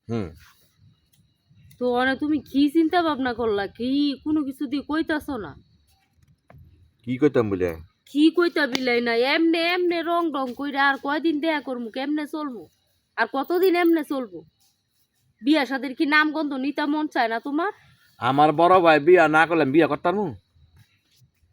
হুম। তো তুমি কি চিন্তা ভাবনা করলা? কি কোনো কিছু দিয়ে কইতাছো না? কি কইতাম বলে? কি কইতা বিলাই না, এমনে এমনে রং রং কইরা আর কয়দিন দেয়া করমু? কেমনে চলবো? আর কতদিন এমনে চলবো? বিয়া শাদির কি নাম গন্ধ নিতা মন চায় না তোমার? আমার বড় ভাই বিয়া না করলাম বিয়া করতাম।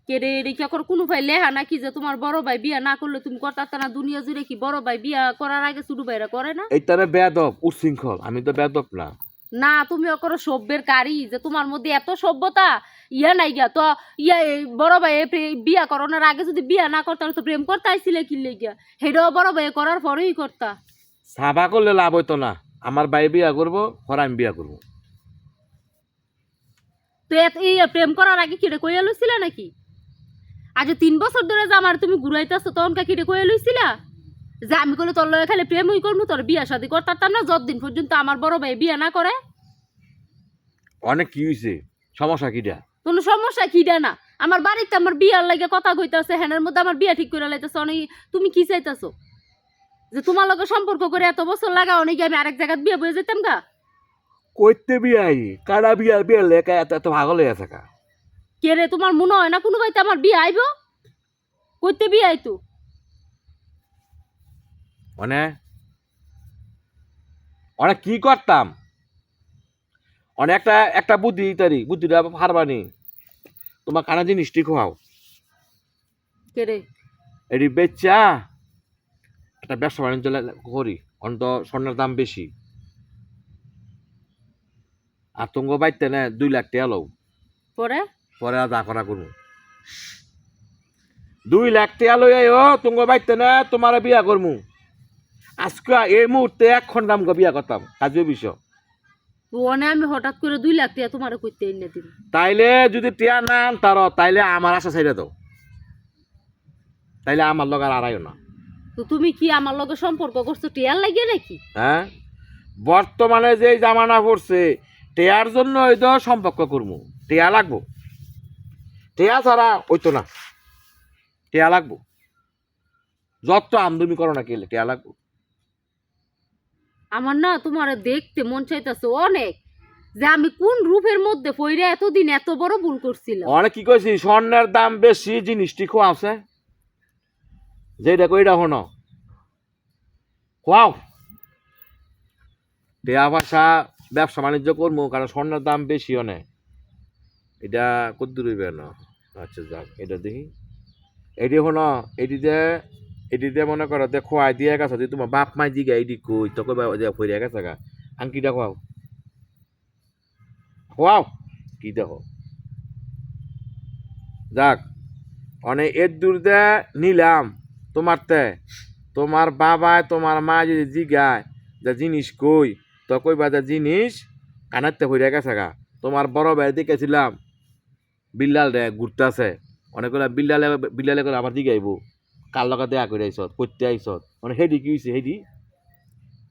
কেরে রে কি এখন কোনো ভাই লেহা নাকি যে তোমার বড় ভাই বিয়া না করলে তুমি করতা না? দুনিয়া জুড়ে কি বড় ভাই বিয়া করার আগে ছোট ভাইরা করে না? এইটারে বেয়াদব উচ্ছৃঙ্খল, আমি তো বেয়াদব না। না, তুমি অকর সভ্যের কারি যে তোমার মধ্যে এত সভ্যতা ইয়া নাই গিয়া তো ইয়া বড় ভাই বিয়া করানোর আগে যদি বিয়া না করতা তো প্রেম করতে আইছিলে কি লেগিয়া? হেডাও বড় ভাই করার পরেই করতা। সাবা করলে লাভ হইতো না। আমার ভাই বিয়া করবো, পরে আমি বিয়া করবো। তো এই প্রেম করার আগে কিরে কইয়া লইছিলা নাকি? আজ 3 বছর ধরে যে আমার তুমি ঘুরাইতেছো তখন কিরে কইয়া লইছিলা যে আমি করলে তোর লগে খালি প্রেমই করবো, তোর বিয়া শাদি করতাম না যতদিন পর্যন্ত আমার বড় ভাই বিয়া না করে? অনেক কি হয়েছে, সমস্যা কিটা? কোনো সমস্যা কিডা না? আমার বাড়িতে আমার বিয়ার লাগে কথা কইতাছে, হ্যানের মধ্যে আমার বিয়া ঠিক করে লাইতেছে। অনেক তুমি কি চাইতেছো? যে তোমার লগে সম্পর্ক করে এত বছর লাগা অনেক আমি আরেক জায়গায় বিয়া বয়ে যেতাম গা? কইতে বিয়াই কারা বিয়া বিয়া লেখা এত এত ভাগল হয়ে আছে কা? কে রে, তোমার মনে হয় না কোনো বাইতে আমার বিয়া আইব? কইতে বিয়া আইতো? মানে অনেক কি করতাম, অনেক একটা একটা বুদ্ধি তারি বুদ্ধিটা হারবানি। তোমার কানা জিনিসটি খাও, কে রে? এটি বেচা একটা ব্যবসা বাণিজ্য করি। অন্ত স্বর্ণের দাম বেশি, আর তুঙ্গ বাইতে না 2 লাখ টাকা লও। পরে পরে আর যা করা করবো। 2 লাখ টাকা লই আইও তুঙ্গ বাইতে না, তোমার বিয়া করমু। আজকে এই মুহূর্তে 1 ঘন্টা আমাকে বিয়া করতাম, কাজে বিষয়। ওনে আমি হঠাৎ করে 2 লাখ টাকা তোমার কইতে এনে দিন? তাইলে যদি টিয়া না আনতার তাইলে আমার আশা ছেড়ে দাও, তাইলে আমার লগ আর আড়াইও না। তো তুমি কি আমার লগে সম্পর্ক করছো টিয়ার লাগিয়ে নাকি? হ্যাঁ, বর্তমানে যে জামানা পড়ছে টেয়ার জন্য ওই তো সম্পর্ক করবো। টেয়া লাগবো, টেয়া ছাড়া ওইতো না। টেয়া লাগবো, যত আমদানি করো না কেলে টেয়া লাগবো। আমার না তোমার দেখতে মন চাইতেছে অনেক, যে আমি কোন রূপের মধ্যে পইরা এতদিন এত বড় ভুল করছিলাম। অনেক কি কইছি, স্বর্ণের দাম বেশি, জিনিসটি খোয়া আছে যেটা কইটা হনো খোয়াও। টেয়া ভাষা ব্যবসা বাণিজ্য করবো, কারণ স্বর্ণের দাম বেশি অনেক। এটা কদ্দুর হইবে না। আচ্ছা যাক, এটা দেখি। এটি হনো, এটিতে এটিতে মনে করো যে খোয়াই দিয়ে গেছো, যে তোমার বাপ মাই দিকে এটি কই তো কইবা যে ফইরা গেছে গা। আংকিটা খোয়াও, খোয়াও কি দেখো। যাক, অনেক এর দূর দে নিলাম তোমার তে। তোমার বাবায় তোমার মা যদি জিগায় যে জিনিস কই, তো কইবা যে জিনিস কানাতে ফইরা গেছে গা। তোমার বড় ভাই দেখেছিলাম বিল্লাল রে ঘুরতে আছে, অনেকগুলা বিল্লালে বিল্লালে করে আবার জিগাইব কার লগে দেখা করে আইসত, করতে আইসত, মানে হেডি কি হইছে হেডি?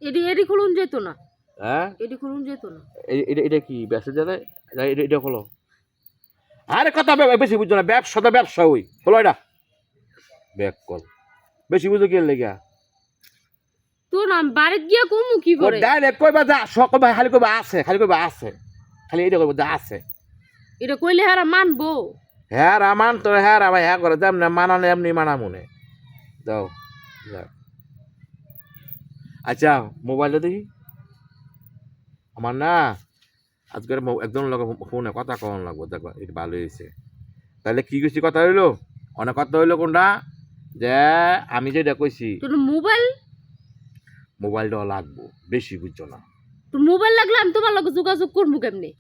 এডি এডি খুলুন যেত না, হ্যাঁ, এডি খুলুন যেত না। এটা এটা কি ব্যবসা জানে? এটা এটা হলো, আরে কথা বেশি বুঝছো না, ব্যবসা তো ব্যবসা ওই হলো এটা ব্যাক কল, বেশি বুঝো কি লেগা? তো না বাড়িতে গিয়া কমু কি করে? ডাইরেক্ট কইবা যা সব কইবা, খালি কইবা আছে, খালি কইবা আছে, খালি এটা কইবা যা আছে। এটা কইলে হারা মানবো? হ্যাঁ রামান তো, হ্যাঁ রামাই হ্যাঁ করে যেমন মানানো এমনি মানা মনে দাও। আচ্ছা মোবাইলটা দেখি। আমার না আজকের একজন লোক ফোনে কথা কম লাগবো, দেখো এটা ভালো হয়েছে। তাহলে কি কইছি কথা হইলো, অনেক কথা হইলো কোনটা, যে আমি যেটা কইছি তোর মোবাইল, মোবাইলটাও লাগবো, বেশি বুঝছো না। তো মোবাইল লাগলে আমি তোমার লগে যোগাযোগ করবো কেমনে?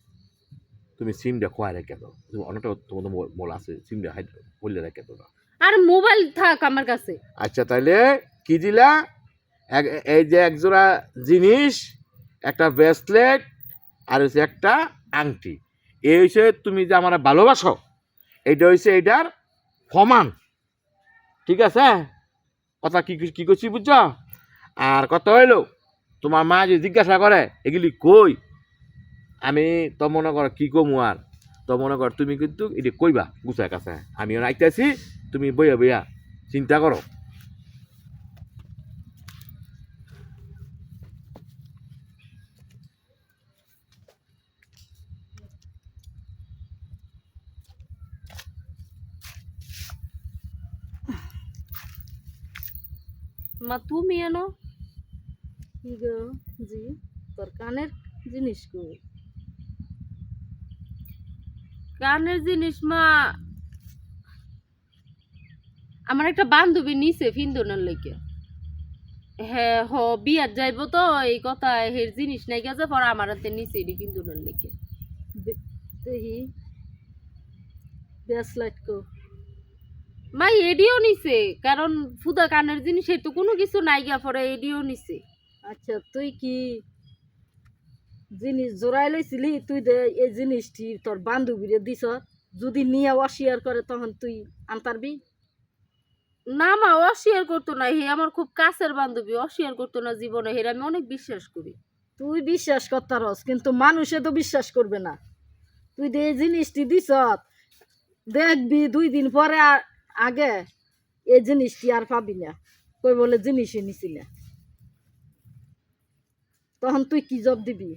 তুমি সিমটা খোয়া রেখে দাও, তুমি অনেকটা তোমার মোবাইল আছে, সিমটা হাইড বললে রেখে দাও না। আর মোবাইল থাক আমার কাছে। আচ্ছা তাইলে কি দিলা, এই যে একজোড়া জিনিস, একটা ব্রেসলেট আর হচ্ছে একটা আংটি, এই হচ্ছে তুমি যে আমার ভালোবাসো, এইটা হচ্ছে এইটার প্রমাণ। ঠিক আছে, কথা কি কি করছি বুঝছ? আর কত হইলো, তোমার মা যদি জিজ্ঞাসা করে এগুলি কই, আমি তো মনে করো কি কমু, আর তো মনে কর তুমি কিন্তু এটা কইবা গুছায় কাছে, আমিও আইতেছি, তুমি বইয়া বইয়া চিন্তা করো। মা তুমি এনো কি গো জি তোর কানের জিনিস কো কানের জিনিস মা আমার একটা বান্ধবী নিছে ফিন্দনের লইকে হ্যাঁ হ বিয়ার যাইবো তো এই কথা হের জিনিস নাই গেছে পরে আমার হাতে নিছে এটি ফিন্দনের লইকে দেখি ব্রেসলেট কো মাই এডিও নিছে কারণ ফুদা কানের জিনিস তো কোনো কিছু নাই গিয়া পরে এডিও নিছে আচ্ছা তুই কি জিনিস জোড়াই লইছিলি তুই দে এই জিনিসটি তোর বান্ধবীরে দিছ যদি নিয়ে অস্বীকার করে তখন তুই আনতারবি না মা অস্বীকার করতো না হে আমার খুব কাছের বান্ধবী অস্বীকার করতো না জীবনে হের আমি অনেক বিশ্বাস করি তুই বিশ্বাস করতারস কিন্তু মানুষে তো বিশ্বাস করবে না তুই দে এই জিনিসটি দিছ দেখবি 2 দিন পরে আগে এই জিনিসটি আর পাবি না কই বলে জিনিসই নিছিল তখন তুই কি জব দিবি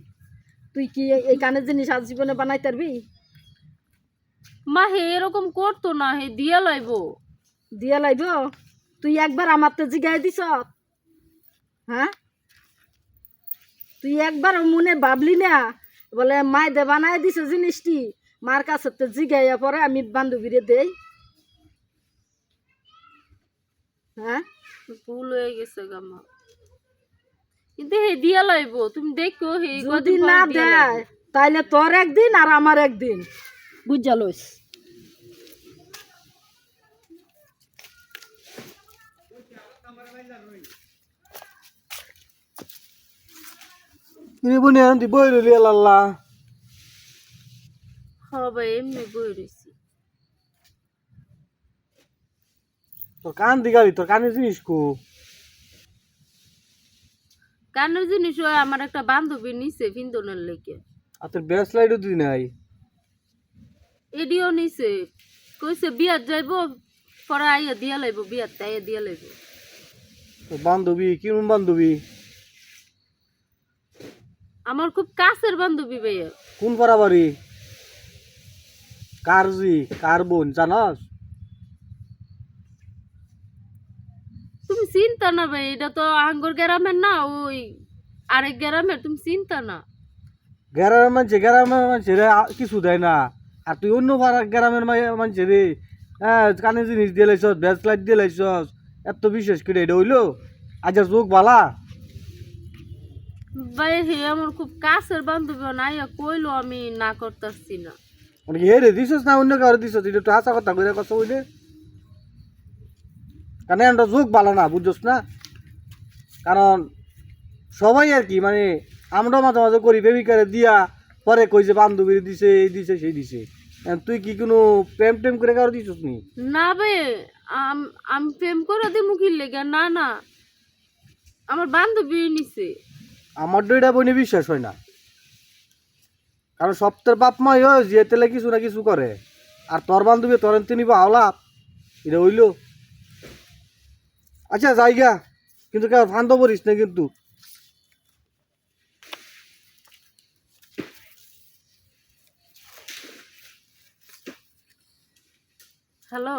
তুই কি এই কানের জিনিস আজ জীবনে বানাইতে পারবি মা হে এরকম করতো না হে দিয়া লাইব তুই একবার আমার তো জিগাই দিছ হ্যাঁ তুই একবার মনে ভাবলি না বলে মাই দে বানাই দিছে জিনিসটি মার কাছে তো জিগাইয়া পরে আমি বান্ধবীরে দেই হ্যাঁ ভুল হয়ে গেছে গামা কিন্তু হে দিয়া লাইব তুমি দেখো হে যদি না দেয় তাইলে তোর একদিন আর আমার একদিন বুঝা লইস তুমি বনে আনতি বই রইলি আল্লাহ হবে এমনি বই রইছি তোর কান দিগালি তোর কানের জিনিস কো কানের জিনিস ওই আমার একটা বান্ধবী নিছে ফিন্দনের লেগে আর তোর ব্রেসলাইটও দিই নাই এডিও নিছে কইছে বিয়ার যাইবো পরে আইয়া দিয়া লাইব বিয়ার তাইয়া দিয়া লাইব তোর বান্ধবী কিরম বান্ধবী আমার খুব কাছের বান্ধবী ভাইয়া কোন পাড়া বাড়ি কার জি কার বোন জানাস তুমি চিন্তা না ভাই এটা তো আঙ্গুর গ্রামের না ওই আরেক গ্রামের তুমি চিন্তা না গ্রামের মানুষের কিছু দেয় না আর তুই অন্য পাড়ার গ্রামের মানুষের হ্যাঁ কানের জিনিস দিয়ে লাইছস ব্রেসলাইট দিয়ে লাইছস এত বিশেষ করে এটা হইলো আজ চোখ বালা ভাই হে আমার খুব কাছের বান্ধবী নাইয়া কইলো আমি না করতেছি না মানে হে রে দিছস না অন্য কারো দিছস এটা তো হাসা কথা কইরা কথা হইলে কারণ আমরা চোখ বালা না বুঝছস না কারণ সবাই আর কি মানে আমরা মাঝে মাঝে করি প্রেমিকারে দিয়া পরে কই যে বান্ধবী দিছে এই দিছে সেই দিছে তুই কি কোনো প্রেম টেম করে কারো দিছস নি না ভাই আমি প্রেম করে দিমু কি লেগে না না আমার বান্ধবী নিছে আমার তো এটা বইনে বিশ্বাস হয় না কারণ সপ্তাহের বাপ মাই হয় যে তেলে কিছু না কিছু করে আর তোর বান্ধবী তোর তিনি বা আওলাপ এটা হইলো আচ্ছা জায়গা কিন্তু কেউ ফান্দ করিস না কিন্তু হ্যালো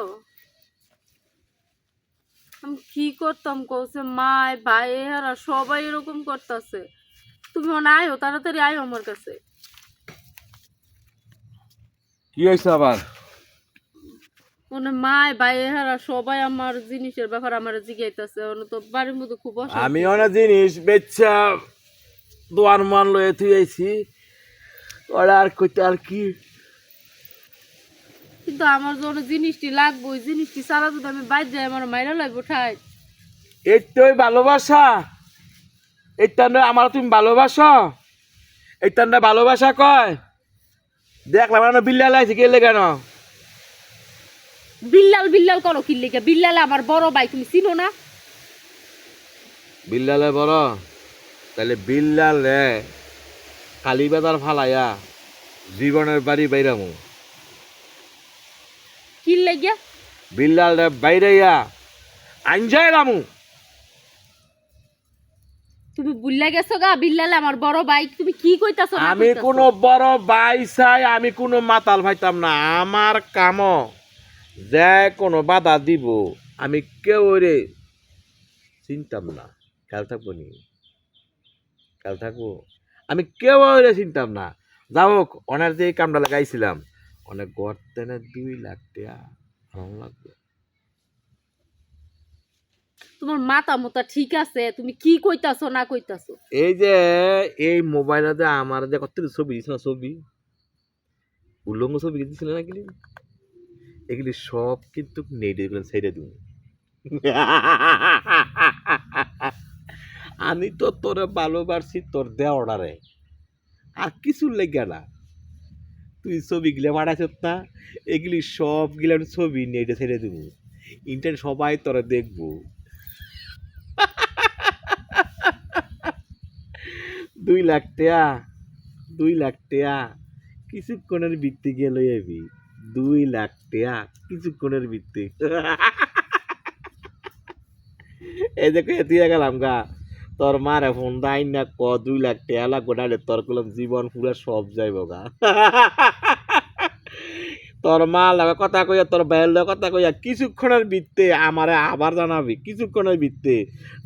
আমি কি করতাম কৌছে মায় ভাই এরা সবাই এরকম করতেছে তুমি মনে আয়ো তাড়াতাড়ি আয়ো আমার কাছে কি হয়েছে আবার মনে মায় ভাই এরা সবাই আমার জিনিসের ব্যাপার আমার জিগাইতেছে তো বাড়ির মধ্যে খুব আমি অনেক জিনিস বেচা দোয়ার মান লয়ে তুই আইছি ওরা আর কইতে আর কি কিন্তু আমার জন্য জিনিসটি লাগবে ওই জিনিসটি সারা যদি আমি বাইর যাই আমার মাইরা লাগবো ঠাই এইটাই ভালোবাসা এইটা আমার তুমি ভালোবাসো এইটা ভালোবাসা কয় দেখলাম না বিল্লাল আছে গেলে কেন বিল্লাল বিল্লাল করো কি লেগে বিল্লাল আমার বড় ভাই তুমি চিনো না বিল্লালে বড় তাহলে বিল্লালে কালীবাজার ফালাইয়া জীবনের বাড়ি বাইরামু কি লেগে বিল্লাল বাইরাইয়া আঞ্জাই রামু তুমি বুল্লা গেছো গা বিল্লাল আমার বড় ভাই তুমি কি কইতাছো না আমি কোনো বড় ভাই চাই আমি কোনো মাতাল ভাইতাম না আমার কাম যে কোনো বাধা দিব আমি কেউ রে চিনতাম না, খেয়াল থাকবো নি, খেয়াল থাকবো। আমি কেউ চিনতাম না। যাই হোক, অনার যে এই কামটা লাগাইছিলাম, অনেক গড়তে না 2 লাখ টাকা ভালো লাগবে। তোমার মাথা মোতা ঠিক আছে, তুমি কি কইতাছো না কইতাছো? এই যে এই মোবাইলে যে আমার যে কত ছবি দিছিল না, ছবি উল্লঙ্গ ছবি দিছিল না, এগুলি এগুলি সব কিন্তু নেটে ছেড়ে দিব। আমি তো তোরে ভালোবাসি তোর দেওয়ারে, আর কিছু লেগে না। তুই ছবি গিলে পাঠাইছ না, এগুলি সব গিলা ছবি নেটে ছেড়ে দিব, ইন্টারনেট সবাই তোরা দেখবো। 2 লাখ টাকা, 2 লাখ টাকা কিছুক্ষণের ভিত্তি গিয়ে লই আবি। 2 লাখ টাকা কিছুক্ষণের ভিত্তি। এই দেখো এতিয়ে গেলাম গা, তোর মারে ফোন দাই না ক 2 লাখ টাকা লাগবো, নাহলে তোর কলম জীবন পুরা সব যাইব গা। তোর মা লাগে কথা কইয়া, তোর ভাইয়ের লাগে কথা কইয়া কিছুক্ষণের ভিত্তে আমারে আবার জানাবি, কিছুক্ষণের ভিত্তে,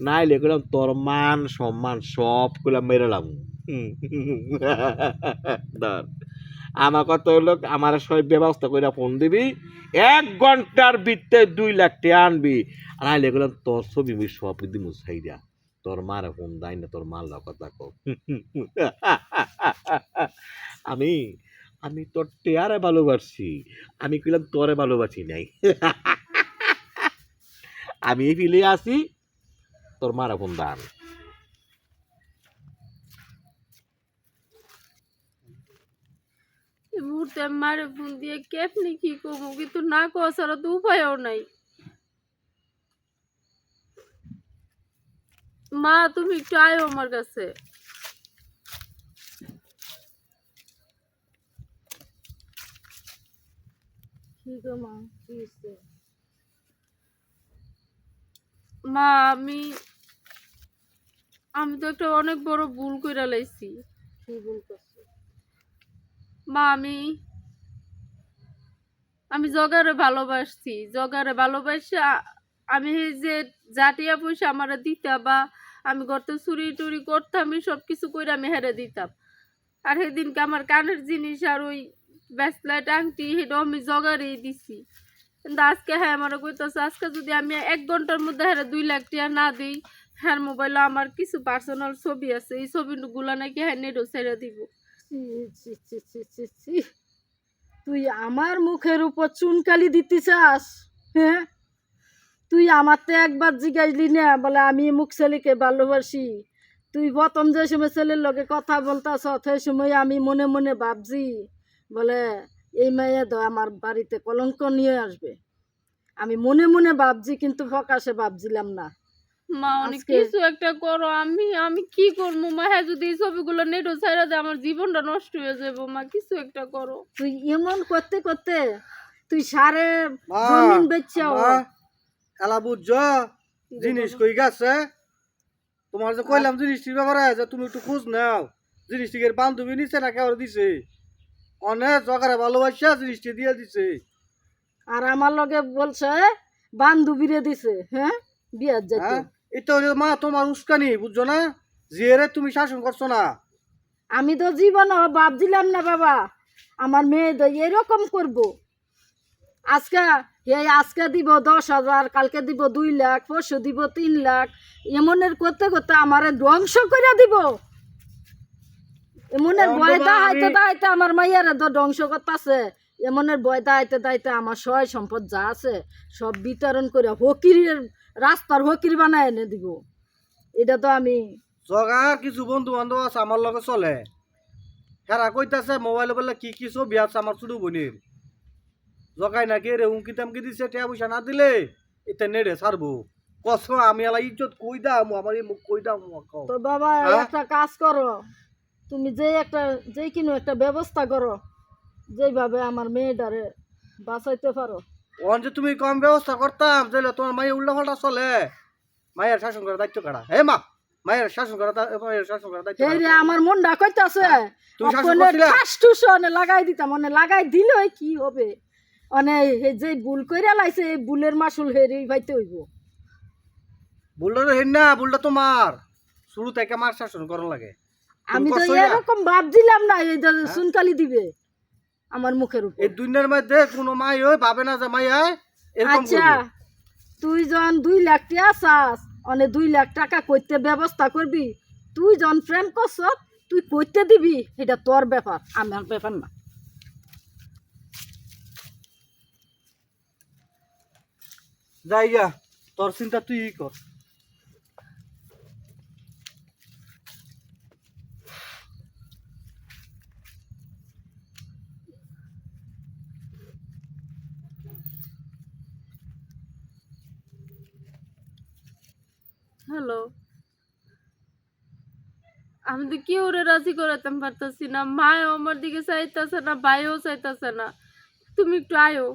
নাইলে কইলাম তোর মান সম্মান সব কইলাম মেরেলাম। ধর, আমার কথা হইলো আমার সব ব্যবস্থা করে ফোন দিবি, 1 ঘন্টার ভিত্তে 2 লাখ টাকা আনবি, নাইলে কইলাম তোর ছবি মুই সব দিমু ছাইরা। তোর মারে ফোন দাই না, তোর মার লাগে কথা কও। আমি আমি তোর টেয়ারে ভালোবাসি, আমি কইলাম তোরে ভালোবাসি নাই। আমি ফিলে আছি, তোর মারা ফোন দান। এই মুহূর্তে আমি মারে ফোন দিয়ে কেমনি কি করবো, কিন্তু না কোয়া ছাড়া তো উপায়ও নাই। মা তুমি একটু আয়ো আমার কাছে। কি গো মা, কি হইছে? মা আমি আমি তো একটা অনেক বড় ভুল কইরা লাইছি। কি ভুল করছো? মা আমি জগারে ভালোবাসছি, জগারে ভালোবাসা আমি এই যে জাটিয়া পয়সা আমার দিতা, বা আমি গর্তে চুরি টুরি করতাম, আমি সব কিছু কইরা আমি হেরে দিতাম। আর সেদিনকে আমার কানের জিনিস আর ওই ব্রেসলেট আংটি সেটা আমি জগারেই দিছি। কিন্তু আজকে হ্যাঁ আমার কইতাছে, আজকে যদি আমি 1 ঘন্টার মধ্যে হেরে 2 লাখ টাকা না দিই, হ্যাঁ মোবাইলে আমার কিছু পার্সোনাল ছবি আছে, এই ছবিগুলো নাকি হ্যাঁ নেটও ছেড়ে দিব। ছি, ছি, ছি, ছি, ছি, ছি। তুই আমার মুখের উপর চুনকালি দিতে চাস? হ্যাঁ, তুই আমারতে একবার জিজ্ঞাসলি না বলে আমি মুখ ছেলেকে ভালোবাসি? তুই প্রথম যে সময় ছেলের লগে কথা বলতাস সেই সময় আমি মনে মনে ভাবছি বলে এই মেয়ে তো আমার বাড়িতে কলঙ্ক নিয়ে আসবে, আমি মনে মনে ভাবছি, কিন্তু প্রকাশে ভাবছিলাম না। মা অনেক আজকে- কিছু একটা করো, আমি আমি কি করবো মা? হ্যাঁ যদি এই ছবিগুলো নেটও ছাইরা দেয় আমার জীবনটা নষ্ট হয়ে যাবো। মা কিছু একটা করো। তুই এমন করতে করতে তুই সারে মা, জমিন বেচাও। মা, এলা বুঝছো জিনিস কই গেছে? তোমার যে কইলাম জিনিসটির ব্যাপারে যে তুমি একটু খোঁজ নাও, জিনিসটিকে বান্ধবী নিছে না কেউ দিছে? অনেক জগারে ভালোবাসা জিনিসটি দিয়ে দিছে। আর আমার লগে বলছে বান্ধবীরে দিছে। হ্যাঁ, বিয়ার যেত। হ্যাঁ, এটা হলো মা তোমার উস্কানি, বুঝছো না? জিয়ারে তুমি শাসন করছো না। আমি তো জীবন ভাবছিলাম না বাবা আমার মেয়ে তো এরকম করব। আজকে আজকে দিব 10,000, কালকে দিব 2 লাখ, পরশু দিব 3 লাখ, এমনের করতে করতে আমারে ধ্বংস করে দিব। এমনের এখন ভয় বাবা দাহাইতে আমি- দাহাইতে আমার মাইয়ারে তো ধ্বংস করতেছে। এমনের ভয় দাহাইতে দাহাইতে আমার সয় সম্পদ যা আছে সব বিতরণ করে হকিরের রাস্তার হকির বানায় এনে দিব। এটা তো আমি জগার কিছু বন্ধু বান্ধব আছে আমার লগে চলে, হেরা কইতাছে মোবাইলে বলে কি কি ছবি আছে আমার ছোট বোনের। জগাই নাকি রে হুমকি তামকি দিছে, টাকা পয়সা না দিলে এটা নেড়ে ছাড়বো। কসম আমি এলা ইজ্জত কই দাম, আমার এই মুখ কই দাম কও। তো বাবা হ্যাঁ? একটা কাজ করো, তুমি যে কিনো একটা ব্যবস্থা করো, যেভাবে আমার মেয়েটারে বাঁচাইতে পারো। ওন যে তুমি কম ব্যবস্থা করতাম তাহলে তোমার মায়ের উল্টা পাল্টা চলে। মায়ের শাসন করার দায়িত্ব কারা? হে মা, মায়ের শাসন করার দায়িত্ব সেই রে কারা? আমার মনটা কইতাছে তুমি শাসন অপনে করছিলা? ঠাসঠুস অনে লাগাই দিতাম, অনে লাগাই দিলে কি হবে? অনে যে ভুল কইরা লাইছে এই ভুলের মাসুল হেরি ভাইতে হইব। বুলটা হেন না, বুলটা তোমার শুরু থেকে আমার শাসন করার লাগে। আমি তো করছো না? এরকম ভাবছিলাম না এই যে চুনকালি দিবে আমার মুখের উপর। এই দুনিয়ার মধ্যে কোনো মাই ওই ভাবে না যে মাই হয় এরকম আচ্ছা করবে। তুই যখন 2 লাখ টাকা চাস অনে 2 লাখ টাকা করতে ব্যবস্থা করবি, তুই যখন প্রেম করছ তুই করতে দিবি, এটা তোর ব্যাপার, আমার ব্যাপার না। জায়গা তোর চিন্তা তুই কর। হ্যালো, আমি তো কেউ রাজি করাতে পারতেছি না, মাও আমার দিকে চাইতেছে না, ভাইও চাইতেছে না, তুমি একটু আয়ো।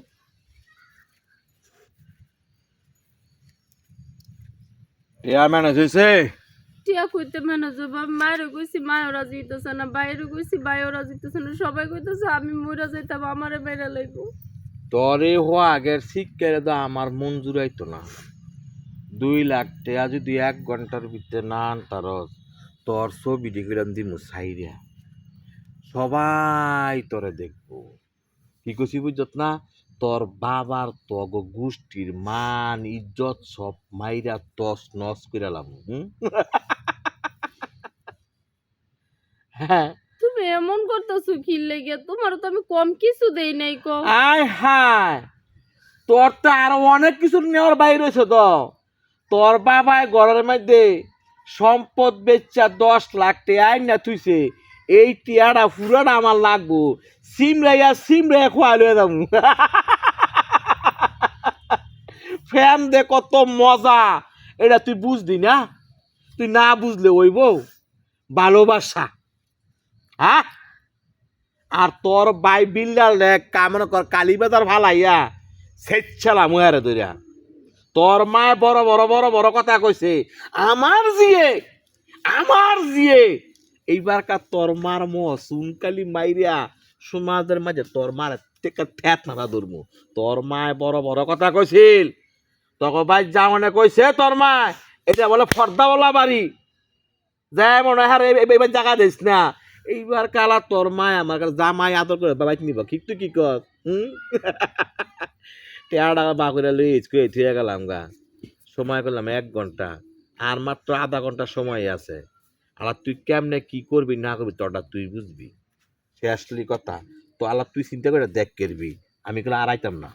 টিয়া ম্যানেজ হয়েছে? টিয়া কইতে ম্যানেজ হবো, আমি মায়েরও কইছি মায়ও রাজি হইতেছে না, বাইরেও কইছি বাইও রাজি হইতেছে না, সবাই কইতেছে আমি মইরা যাইতাম, আমারে মেরে লাইবো। তরে হওয়া আগের শিক্ষারে তো আমার মন জুড়াইতো না। 2 লাখ টাকা যদি 1 ঘন্টার ভিতরে না আনতার, তোর ছবি ডিগ্রাম দিমু সাইরিয়া, সবাই তোরে দেখবো। কি কইছি বুঝত না? তোর বাবার তগ গোষ্ঠীর মান ইজ্জত সব মাইরা তস নস করে লাম। হ্যাঁ, তুমি এমন করতেছো কি লেগে? তোমার তো আমি কম কিছু দেই নাই কো। আয় হায়, তোর তো আরো অনেক কিছু নেওয়ার বাইরে হয়েছে তো। তোর বাবায় ঘরের মধ্যে সম্পদ বেচা 10 লাখ টাকা না তুইছে, এই টিয়াটা পুরাটা আমার লাগবো, সিমরাইয়া খোয়া লয়ে যাবো। ফ্যান দে কত মজা, এটা তুই বুঝলি না? তুই না বুঝলে ওইব ভালোবাসা। হ্যাঁ, আর তোর বাই বিল্লাল রে কামনা কর কালীবাজার ভালাইয়া সেচ্ছালাম ওয়ারে ধরিয়া। তোর মায় বড় বড় বড় বড় কথা কইছে, আমার জিয়ে এইবারকার তোর মার চুনকালি মাইরিয়া সমাজের মাঝে তোর মার থেকে ঠেট নাড়া ধরমু। তোর মায় বড় বড় কথা কইছিল, তখন ভাই যাওয়ানে কইছে তোর মায় এটা বলে ফর্দাওয়ালা বাড়ি, যাই মনে হয় এবার জায়গা দিস না। এইবার কালা তোর মায় আমার কাছে জামাই আদর করে বাবাই নিব, ঠিক তুই কি কর? টেয়ারা বা করে লই স্কুলে থুয়ে গেলাম গা, সময় করলাম 1 ঘন্টা, আর মাত্র আধা ঘন্টা সময় আছে। আর তুই কেমনে কি করবি না করবি তোরটা তুই বুঝবি। সে আসলি কথা তো আল্লাহ তুই চিন্তা করে দেখ করবি, আমি কোনো আড়াইতাম না।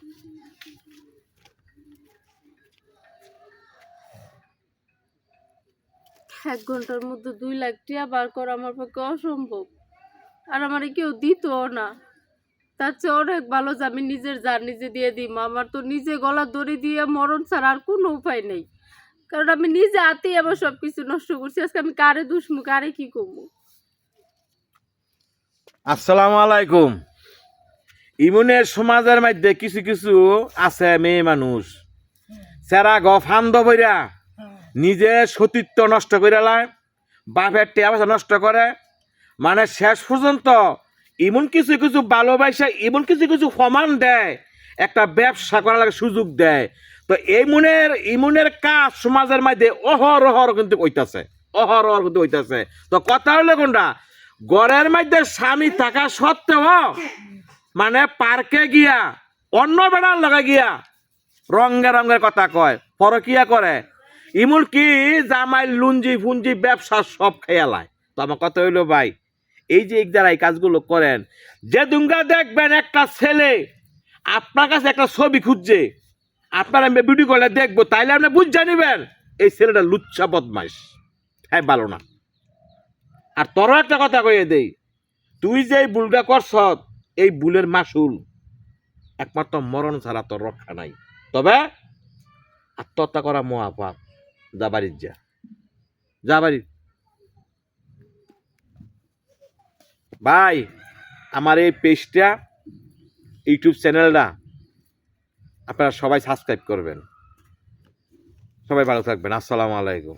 1 ঘন্টার মধ্যে 2 লাখ টাকা বার করা আমার পক্ষে অসম্ভব, আর আমারে কেউ দিতও না। তার চেয়ে অনেক ভালো যে আমি নিজের জান নিজে দিয়ে দিই। আমার তো নিজে গলা দড়ি দিয়ে মরণ ছাড়া আর কোনো উপায় নেই, কারণ আমি নিজে হাতেই আমার সব কিছু নষ্ট করছি। আজকে আমি কারে দুশ্মু, কারে কি করবো? আসসালামু আলাইকুম। ইমনের সমাজের মধ্যে কিছু কিছু আছে মেয়ে মানুষ, সেরা ফান্দ বইরা নিজে সতীত্ব নষ্ট করে লায়, বাপের টিয়া পয়সা নষ্ট করে, মানে শেষ পর্যন্ত এমন কিছু কিছু ভালোবাসা, এমন কিছু কিছু প্রমাণ দেয়, একটা ব্যবসা করার লাগে সুযোগ দেয়। তো ইমনের কাজ সমাজের মধ্যে অহরহ কিন্তু হইতাছে। তো কথা হলো কোনটা, ঘরের মধ্যে স্বামী থাকা সত্ত্বেও মানে পার্কে গিয়া অন্য বেড়ার লগে গিয়া রঙের কথা কয়, পরকিয়া করে, ইমুল কি জামাই লুঞ্জি ফুঞ্জি ব্যবসা সব খেয়ালায়। তো আমার কথা হইলো ভাই, এই যে যারা এই কাজগুলো করেন, যে দুঙ্গা দেখবেন একটা ছেলে আপনার কাছে একটা ছবি খুঁজছে, আপনার আমি ভিডিও কলে দেখবো, তাইলে আপনি বুঝে নিবেন এই ছেলেটা লুচ্ছা বদমাইশ, হ্যাঁ ভালো না। আর তোরও একটা কথা কইয়ে দেই, তুই যে এই ভুলটা করছ, এই ভুলের মাসুল একমাত্র মরণ ছাড়া তোর রক্ষা নাই। তবে আত্মহত্যা করা মহাপাপ। যা বাড়ির যা বাড়ি। ভাই, আমার এই পেজটা, ইউটিউব চ্যানেলটা আপনারা সবাই সাবস্ক্রাইব করবেন। সবাই ভালো থাকবেন। আসসালামু আলাইকুম।